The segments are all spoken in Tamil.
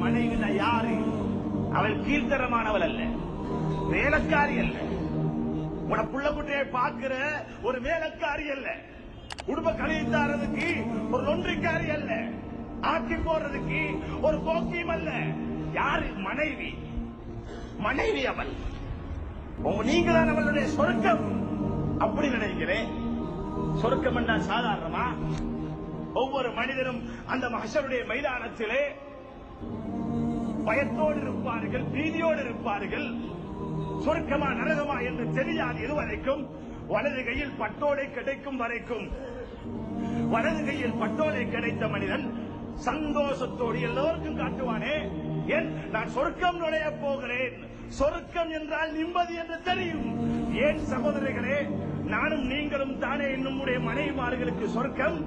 மனைவினா யாரு? அவள் கீழ்த்தரமானவள் அல்ல, வேலைக்காரி அல்ல. உன புள்ள குட்டியை பார்க்கிற ஒரு வேலைக்காரி அல்ல, குடும்ப கழித்தாரதுக்கு ஒரு ஒன்றிக்காரி அல்ல, ஆக்கி போறதுக்கு ஒரு போக்கியம் அல்ல. யாரு? மனைவி. மனைவி அவள். நீங்க தான் அவளுடைய சொர்க்கம். அப்படி நினைக்கிறேன். சொர்க்கம் என்ன சாதாரணமா? ஒவ்வொரு மனிதனும் அந்த மஹ்ஷருடைய மைதானத்திலே பயத்தோடு இருப்பார்கள், பீதியோடு இருப்பார்கள். சொர்க்கமா நரகமா என்று தெரியாது இதுவரைக்கும். வலது கையில் பட்டோலை கிடைக்கும் வரைக்கும், வலது கையில் பட்டோலை கிடைத்த மனிதன் சந்தோஷத்தோடு எல்லோருக்கும் காட்டுவானே, ஏன் நான் சொர்க்கம் நுழைய போகிறேன், சொர்க்கம் என்றால் நிம்மதி என்று தெரியும். ஏன் சகோதரர்களே, நானும் நீங்களும் தானே நம்முடைய மனைவிமார்களுக்கு சொர்க்கம்?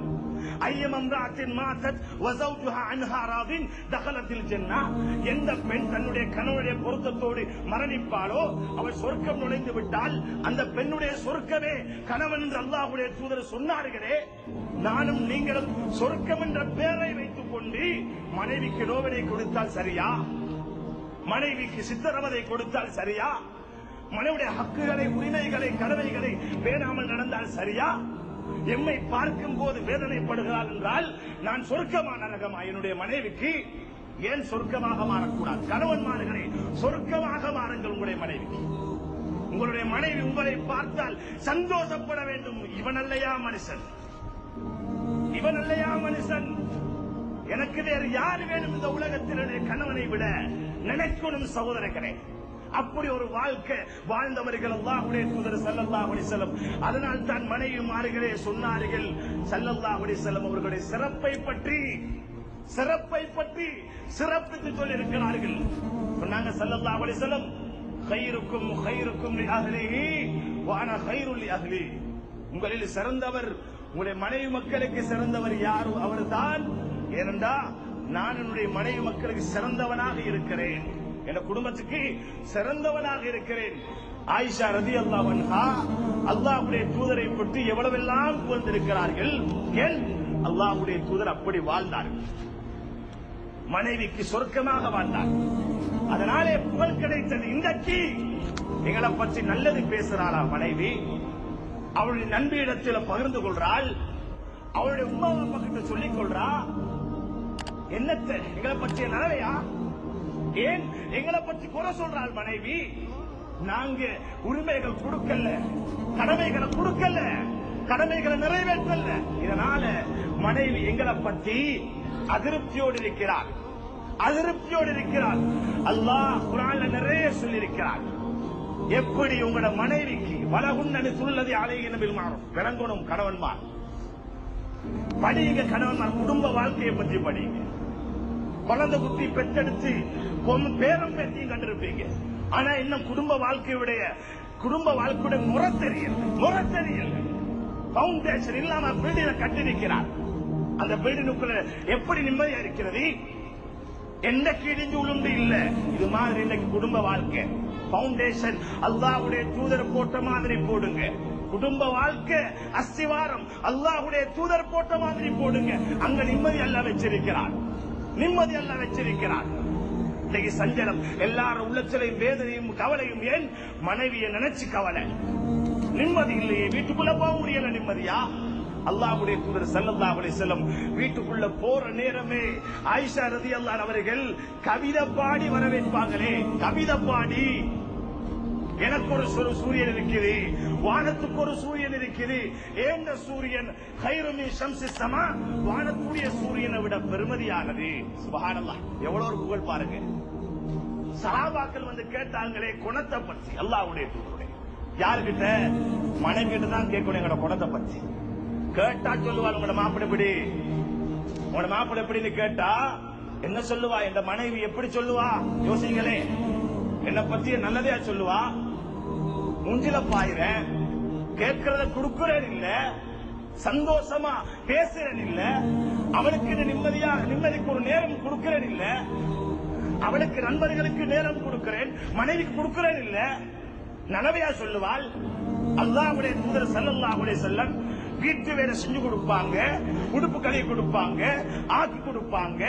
எந்த பெண் தன்னுடைய கணவனுடைய பொருத்தத்தோடு மரணிப்பாளோ அவள் சொர்க்கம் நுழைந்து விட்டால் அந்த பெண்ணுடைய சொர்க்கமே கணவன் என்று அல்லாஹ்வுடைய தூதர் சொன்னார்களே. நானும் நீங்களும் சொர்க்கம் என்ற பெயரை வைத்துக் கொண்டு மனைவிக்கு நோவினை கொடுத்தால் சரியா? மனைவிக்கு சித்திரவதை கொடுத்தால் சரியா? மனைவியுடைய ஹக்குகளை, உரிமைகளை, கடமைகளை பேணாமல் நடந்தால் சரியா? எம்மை பார்க்கும் போது வேதனைப்படுகிறாள் என்றால் நான் சொர்க்கமா நரகமா? என்னுடைய மனைவிக்கு ஏன் சொர்க்கமாக மாறக்கூடாது? கணவன்மார்களே, சொர்க்கமாக மாறுங்கள் உங்களுடைய மனைவிக்கு. உங்களுடைய மனைவி உங்களை பார்த்தால் சந்தோஷப்பட வேண்டும். இவன் அல்லையா மனுஷன், இவன் அல்லையா மனுஷன், எனக்கு வேறு யார் வேணும் இந்த உலகத்தினுடைய கணவனை விட நினைக்கணும் சகோதரர்களே. அப்படி ஒரு வாழ்க்கை வாழ்ந்தவர்கள் அல்லாஹ்வுடைய தூதர் ஸல்லல்லாஹு அலைஹி வஸல்லம். அதனால் தான் மனைவிமார்களே சொன்னார்கள் ஸல்லல்லாஹு அலைஹி வஸல்லம் அவர்களுடைய சிறப்பை பற்றி சிறப்பித்து சொல்லி இருக்கிறார்கள். சொன்னாங்க ஸல்லல்லாஹு அலைஹி வஸல்லம், கைருக்கும் கைருக்கும் லி அஹ்லிஹி வ அனா கைருல் லி அஹ்லி. உங்களில் சிறந்தவர் உங்களுடைய மனைவி மக்களுக்கு சிறந்தவர் யார்? அவர்தான். ஏனென்றா நான் என்னுடைய மனைவி மக்களுக்கு சிறந்தவனாக இருக்கிறேன், என் குடும்பத்துக்கு சிறந்தவனாக இருக்கிறேன். ஆயிஷா ரலியல்லாஹு அன்ஹா அல்லாஹ்வுடைய தூதரை பற்றி எவ்வளவெல்லாம் புகழ்ந்திருக்கிறார்கள். ஏன்? அல்லாஹ்வுடைய தூதர் அப்படி வாழ்ந்தார்கள், மனைவிக்கு சொர்க்கமாக வாழ்ந்தார். அதனாலே புகழ் கிடைத்தது. இன்றைக்கு எங்களை பற்றி நல்லது பேசுறாளா மனைவி? அவளுடைய நண்பியிடத்தில் பகிர்ந்து கொள்றாள், அவளுடைய உம்மா அப்பா கிட்ட சொல்லிக் கொள்றா. என்னத்தை? எங்களை பற்றிய நலவையா? ஏன் எங்களை பற்றி குறை சொல்றாள் மனைவி? நாங்க உரிமைகள் கொடுக்கல, கடமைகளை கொடுக்கல, கடமைகளை நிறைவேற்றல. இதனால மனைவி எங்களை பற்றி அதிருப்தியோடு இருக்கிறார், அதிருப்தியோடு இருக்கிறார். அல்லாஹ் குர்ஆன்ல நிறைய சொல்லி இருக்கிறார். எப்படி உங்களோட மனைவிக்கு வலகுன்னனு சுல்லதி அலைஹின பில் மஅரூஃப் விளங்கணும். கணவன்மார் படிங்க, கணவன்மார் குடும்ப வாழ்க்கையை பற்றி படிங்க. குழந்தை குட்டி பெற்றெடுத்து பேரம் பேத்தியும் கண்டிருப்பீங்க. ஆனா இன்னும் குடும்ப வாழ்க்கையுடைய முறை தெரியல. பவுண்டேஷன் இல்லாம பில்டிங்க கட்டி நிற்கிறார். அந்த பில்டிங்குள்ள எப்படி நிம்மதியா இருக்கிறது? என்னைக்கு இடிஞ்சு உளுந்து இல்ல. இது மாதிரி இன்னைக்கு குடும்ப வாழ்க்கை பவுண்டேஷன் அல்லாஹ்வுடைய தூதர் போட்ட மாதிரி போடுங்க. குடும்ப வாழ்க்கை அஸ்திவாரம் அல்லாஹ்வுடைய தூதர் போட்ட மாதிரி போடுங்க. அங்க நிம்மதி அல்ல வச்சிருக்கிறார், நிம்மதி அல்ல வச்சிருக்கிறார். இன்னைக்கு சஞ்சலம், எல்லாரும் உள்ளத்திலையும் வேதனையும் கவலையும். ஏன்? மனைவியை நினைச்சு கவலை, நிம்மதி இல்லையே. வீட்டுக்குள்ள போக முடியல நிம்மதியா? அல்லாஹ்வுடைய தூதர் ஸல்லல்லாஹு அலைஹி வஸல்லம் வீட்டுக்குள்ள போற நேரமே ஆயிஷா ரலியல்லாஹு அன்ஹா அவர்கள் கவிதை பாடி வரவேற்பாங்களே. கவிதை பாடி, எனக்கு ஒரு சூரியன் இருக்குது, வானத்துக்கு ஒரு சூரியன் இருக்குது. ஏந்த சூரியன் கைரு மின் ஷம்ஸி ஸமா, வானத்துடைய சூரியனை விட பெருமதியானது. சுப்ஹானல்லாஹ், எவ்வளவு ஒரு புகழ் பாருங்க. சஹாபாக்கள் வந்து கேட்டாங்களே குணத்தை பற்றி அல்லாஹ்வுடைய தூதருடைய. யாருகிட்ட? மனைவி கிட்ட தான் கேட்கணும் எங்களோட குணத்தை பற்றி. கேட்டா சொல்லுவாள் உங்களோட மாப்பிள்ளை எப்படி, உங்களோட மாப்பிள்ளை எப்படின்னு கேட்டா என்ன சொல்லுவா? என் மனைவி எப்படி சொல்லுவா? யோசிங்களே. என்ன பத்தி நல்லதையா சொல்லுவா? மூஞ்சில பாயிரேன், கேட்கறத கொடுக்கிறேன் இல்ல, சந்தோஷமா பேசுறேன் இல்ல, அவளுக்கு நிம்மதிக்கு ஒரு நேரம் கொடுக்கிறேன் இல்ல, அவளுக்கு நண்பர்களுக்கு நேரம் கொடுக்கிறேன், மனைவிக்கு கொடுக்கிறேன் இல்ல, நலவையா சொல்லுவாள். அல்லாஹ்வுடைய தூதர் ஸல்லல்லாஹு அலைஹி வஸல்லம் வீட்டு வேலை செஞ்சு கொடுப்பாங்க, உடுப்பு கழுவி கொடுப்பாங்க, ஆக்கி கொடுப்பாங்க.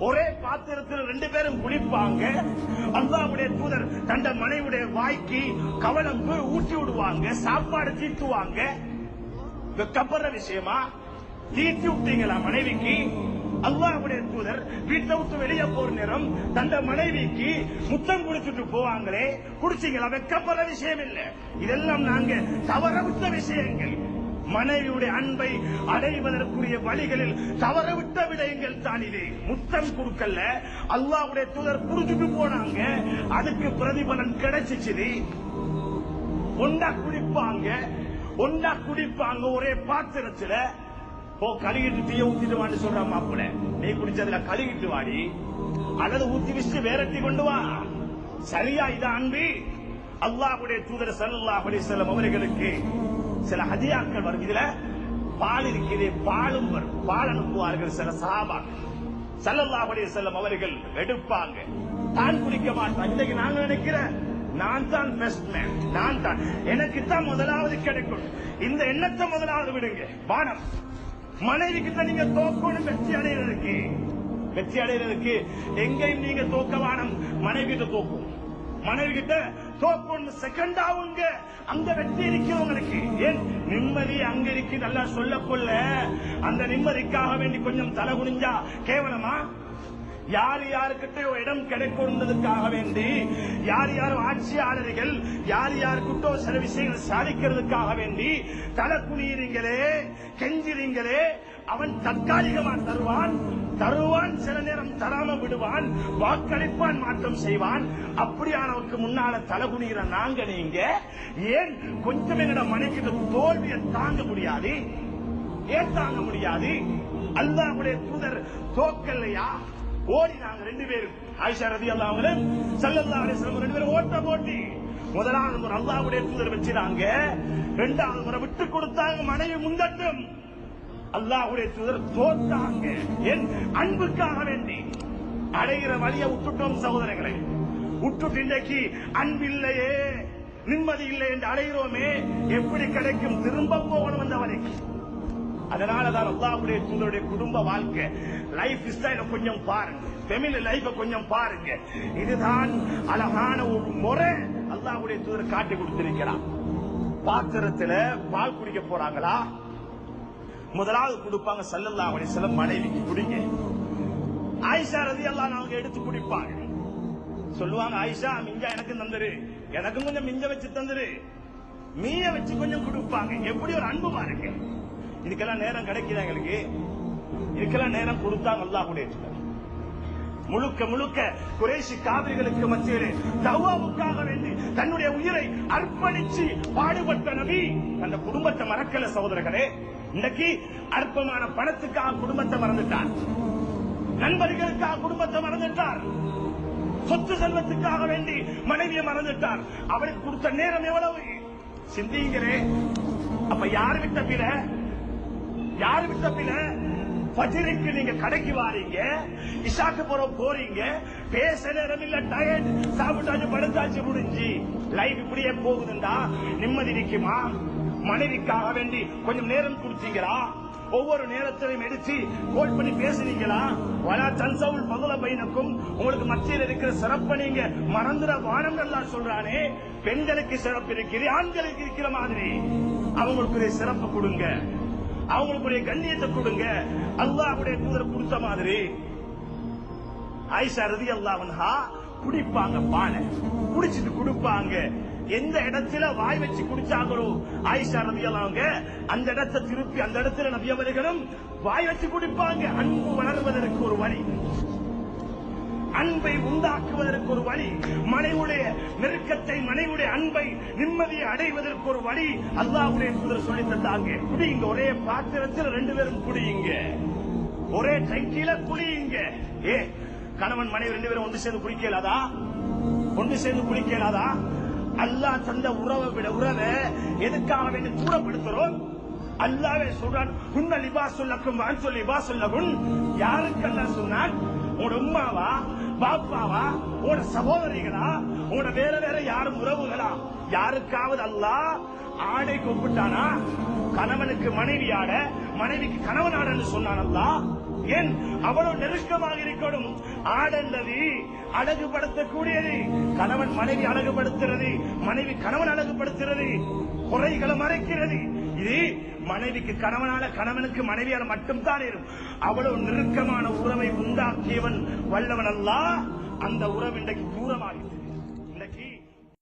ஒரே பாத்திரத்தில் 2 பேரும் குளிப்பாங்க. அல்லாஹ்வுடைய தூதர் தந்த மனைவியுடைய வாய்க்கு கவளம்பு ஊட்டி விடுவாங்க, சாப்பாடு தீட்டுவாங்க. வெக்கப்படுற விஷயமா? தீட்டி விட்டீங்களா மனைவிக்கு? அல்லாஹ்வுடைய தூதர் வீட்டை விட்டு வெளியே போற நேரம் தந்த மனைவிக்கு முத்தம் குடிச்சுட்டு போவாங்களே, குடிச்சீங்களா? வெக்கப்படுற விஷயம் இல்ல. இதெல்லாம் நாங்க தவற விட்ட விஷயங்கள். மனைவியுடைய அன்பை அடைவதற்குரிய வழிகளில் தவறவிட்ட விடயங்கள் தான் இது. முத்தம் கொடுக்கல, அல்லாஹ்வுடைய தூதர் புரிஞ்சுட்டு போனாங்க, அதுக்கு பிரதிபலன் கிடைச்சிச்சு. ஒண்டா குடிப்பாங்க ஒரே பாத்திரத்துல. கழுகிட்டு தீய ஊத்திட்டு சொல்ற மாப்பிள்ள, நீ குடிச்சதுல கழுகிட்டு வாடி அல்லது ஊத்தி வச்சு வேரட்டி கொண்டு வா. சரியா? இது அன்பு. அல்லாஹ்வுடைய தூதர் ஸல்லல்லாஹு அலைஹி வஸல்லம் அவர்களுக்கு சில ஹதியாக்கள் வரும். இதுல பால் இருக்கிறது, பாலும் வரும். பால் அனுப்புவார்கள் சில சஹாபாக்கள். ஸல்லல்லாஹு அலைஹி வஸல்லம் அவர்கள் எடுப்பாங்க, தான் குடிக்க மாட்டாங்க. இன்னைக்கு நாங்க நினைக்கிற நான் தான் பெஸ்ட் மேன், நான் தான், எனக்கு தான் முதலாவது கிடைக்கும். இந்த எண்ணத்தை முதலாவது விடுங்க. பானம் மனைவி கிட்ட நீங்க தோக்கணும். வெற்றி அடைகிறதுக்கு எங்கேயும் நீங்க தோக்க வானம். மனைவி கிட்ட தோக்கும், மனைவி கிட்ட தோக்கணும். செகண்ட் ஆகுங்க, அங்க வெற்றி இருக்கிறவங்களுக்கு. ஏன் நிம்மதி அங்க இருக்கு நல்லா சொல்ல கொள்ள, அந்த நிம்மதிக்காக வேண்டி கொஞ்சம் தலை குனிஞ்சா கேவலமா? யார் யாருக்கிட்ட இடம் கிடைக்கிறதுக்காக வேண்டி, யார் யார் ஆட்சியாளர்கள் யார் யாருக்கிட்டோ சில விஷயங்கள் சாதிக்கிறதுக்காக வேண்டி தலை குனியறீங்களே, கெஞ்சிறீங்களே. அவன் தற்காலிகமா தருவான், சில நேரம் தராம விடுவான், வாக்களிப்பான், மாற்றம் செய்வான். அப்படியானவருக்கு முன்னால தலை குனிகிற நாங்க நீங்க ஏன் கொஞ்சம் எங்கட மனைக்கிட்ட தோல்வியை தாங்க முடியாது? ஏன் தாங்க முடியாது? அல்லாஹ்வுடைய தூதர் தோக்கல்லையா? ஓடினாங்க 2 பேரும். ஆயிஷா ரலியல்லாஹு அன்ஹா ஸல்லல்லாஹு அலைஹி வஸல்லம் 2 பேரும் ஓட்ட போட்டி. முதலாவது முறை அல்லாஹ்வுடைய தூதர் வச்சிராங்க, இரண்டாவது முறை விட்டு கொடுத்தாங்க, மனைவி முந்தட்டும். அல்லாஹ்வுடைய தூதர் தோத்தாங்க. என் அன்புக்காக வேண்டி அடைகிற வழியை விட்டுட்டோம் சகோதரர்களே. விட்டுட்டு இன்றைக்கு அன்பில்லையே, நிம்மதி இல்லை என்று அடைகிறோமே. எப்படி கிடைக்கும்? திரும்ப போகணும் அந்த வரைக்கும். அதனாலதான் அல்லாஹ்வுடைய தூதருடைய குடும்ப வாழ்க்கை லைஃப் ஸ்டைல கொஞ்சம் பாருங்க, ஃபேமிலி லைஃப கொஞ்சம் பாருங்க. இதுதான் அழகான ஒரு முறை அல்லாஹ்வுடைய தூதர் காட்டி கொடுத்திருக்கிறார். பாத்திரத்துல பால் குடிக்க போறாங்களா, முதலாவது கொடுப்பாங்க ஸல்லல்லாஹு அலைஹி வஸல்லம் மனைவிக்கு குடிங்க. ஆயிஷா ரலியல்லாஹு அன்ஹா எடுத்து குடிப்பாங்க. சொல்லுவாங்க, ஆயிஷா மிஞ்சா எனக்கு தந்துரு, எனக்கும் கொஞ்சம் மிஞ்ச வச்சு தந்துரு, மீய வச்சு கொஞ்சம் கொடுப்பாங்க. எப்படி ஒரு அன்பு பாருங்க. இதுக்கெல்லாம் நேரம் கிடைக்குதா எங்களுக்கு? இதுக்கெல்லாம் நேரம் கொடுத்தாங்க அல்லாஹ்வுடைய தூதர். முழுக்க குறைஷி காவிரிகளுக்கு மத்தியிலே தவ்வாவுக்காக வேண்டி தன்னுடைய உயிரை அர்ப்பணிச்சு பாடுபட்ட நபி அந்த குடும்பத்தை மறக்கல சகோதரர்களே. இன்னைக்கு அற்பமான பணத்துக்காக குடும்பத்தை மறந்துட்டார், நண்பர்களுக்காக குடும்பத்தை மறந்துட்டார், சொத்து செல்வத்துக்காக வேண்டி மனைவியை மறந்துட்டார். அவளுக்கு கொடுத்த நேரம் எவ்வளவு சிந்திங்களே. அப்ப யார் விட்ட பில ஃபஜ்ருக்கு நீங்க கடைக்கு வாரீங்க, இஷாக்கு போறீங்க, பேச நேரம் இல்ல, டயர்ட், சாப்பிட்டாச்சு படுத்தாச்சு, முடிஞ்சு லைஃப் இப்படியே போகுதுண்டா நிம்மதி நிக்குமா? மனைவிக்காக வேண்டி கொஞ்சம் நேரம் கொடுத்தீங்களா? ஒவ்வொரு நேரத்திலையும் எடுத்து கோல் பண்ணி பேசுறீங்களா? வலா தன்சவுல் ஃபதுல பைனக்கும், உங்களுக்கு மத்தியில் இருக்கிற சிறப்பை நீங்க மறந்துட வானம் எல்லாம் சொல்றானே. பெண்களுக்கு சிறப்பு இருக்கிற, ஆண்களுக்கு இருக்கிற மாதிரி அவங்களுக்குரிய சிறப்பு கொடுங்க, அவங்களுக்குரிய கண்ணியத்தை கொடுங்க. அல்லாஹ்வுடைய தூதர் கொடுத்த மாதிரி ஆயிஷா ரலியல்லாஹு அன்ஹா குடிப்பாங்க, பாலை குடிச்சிட்டு கொடுப்பாங்க. எந்த இடத்துல வாய் வச்சு குடிச்சாங்களோ ஆயிஷா ரலியல்லாஹு அன்ஹா அந்த இடத்தை திருப்பி அந்த இடத்துல நபி அவர்களும் வாய் வச்சு குடிப்பாங்க. அன்பு வளர்வதற்கு ஒரு வழி, அன்பை உண்டாக்குவதற்கு ஒரு வழி, மனைவுடைய நெருக்கத்தை, மனைவுடைய அன்பை, நிம்மதியை அடைவதற்கு ஒரு வழி அல்லாஹ்வுடைய தூதர் சொல்லி தந்தாங்க. குடியுங்க, ஒரே பாத்திரத்தில் 2 பேரும் குடியுங்க, ஒரே டங்கில குடியுங்க. கணவன் மனைவி 2 பேரும் ஒன்று சேர்ந்து குடிக்கலாதா? அல்லாஹ் தந்த உறவை எதுக்காக வேண்டி தூரப்படுத்துறோம்? அல்லாஹ்வே சொல்றான், உன்ன லிபாசுல்லக்கும் வான்சொல் லிபாசுல்லகுன். யாருக்கு அல்லாஹ் சொன்னான்? உங்களோட உம்மாவா, பாப்பாவா, உங்களோட சகோதரிகளா, உங்களோட வேற யாரும் உறவுகளா? யாருக்காவது அல்லாஹ் ஆடை கூப்பிட்டானா? கணவனுக்கு மனைவி ஆட, மனைவிக்கு கணவன் ஆடன்னு சொன்னான் அல்லாஹ்? ஏன் அவ்வளவு நெருக்கமாக இருக்கணும். ஆடென்றது அழகுபடுத்தக்கூடியது. கணவன் மனைவி அழகுபடுத்துறது, மனைவி கணவன் அழகுபடுத்துறது, குறைகளை மறைக்கிறது. இது மனைவிக்கு கணவனால, கணவனுக்கு மனைவியால மட்டும்தான் இருக்கும். அவ்வளவு நெருக்கமான உறவை உண்டாக்கியவன் வல்லவன் அல்லாஹ். அந்த உறவு இன்றைக்கு தூரமாகிறது.